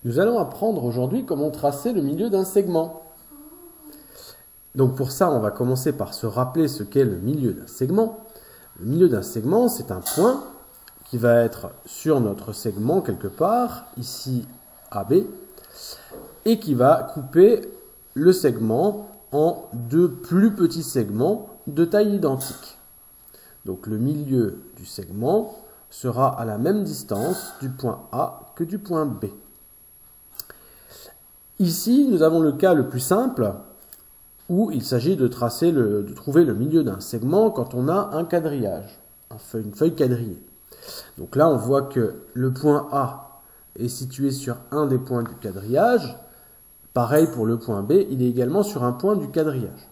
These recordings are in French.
Nous allons apprendre aujourd'hui comment tracer le milieu d'un segment. Donc pour ça, on va commencer par se rappeler ce qu'est le milieu d'un segment. Le milieu d'un segment, c'est un point qui va être sur notre segment quelque part, ici AB, et qui va couper le segment en deux plus petits segments de taille identique. Donc le milieu du segment sera à la même distance du point A que du point B. Ici, nous avons le cas le plus simple où il s'agit de trouver le milieu d'un segment quand on a un quadrillage, une feuille quadrillée. Donc là, on voit que le point A est situé sur un des points du quadrillage. Pareil pour le point B, il est également sur un point du quadrillage.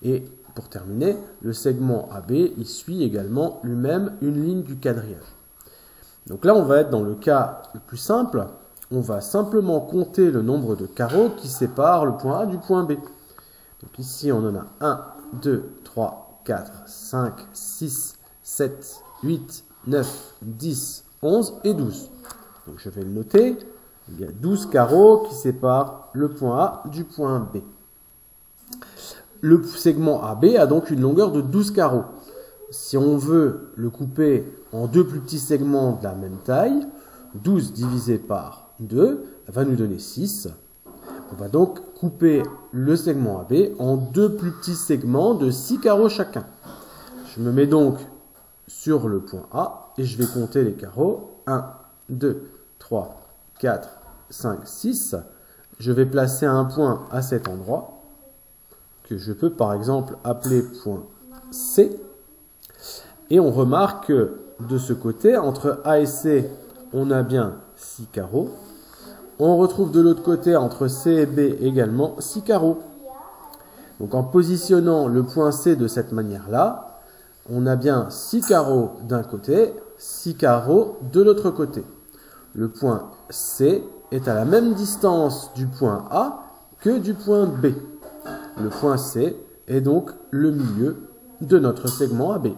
Et pour terminer, le segment AB, il suit également lui-même une ligne du quadrillage. Donc là, on va être dans le cas le plus simple. On va simplement compter le nombre de carreaux qui séparent le point A du point B. Donc ici, on en a 1, 2, 3, 4, 5, 6, 7, 8, 9, 10, 11 et 12. Donc je vais le noter. Il y a 12 carreaux qui séparent le point A du point B. Le segment AB a donc une longueur de 12 carreaux. Si on veut le couper en deux plus petits segments de la même taille, 12 divisé par 2 va nous donner 6. On va donc couper le segment AB en deux plus petits segments de 6 carreaux chacun. Je me mets donc sur le point A et je vais compter les carreaux. 1, 2, 3, 4, 5, 6. Je vais placer un point à cet endroit que je peux par exemple appeler point C. Et on remarque que de ce côté, entre A et C, on a bien 6 carreaux. On retrouve de l'autre côté, entre C et B également, 6 carreaux. Donc en positionnant le point C de cette manière-là, on a bien 6 carreaux d'un côté, 6 carreaux de l'autre côté. Le point C est à la même distance du point A que du point B. Le point C est donc le milieu de notre segment AB.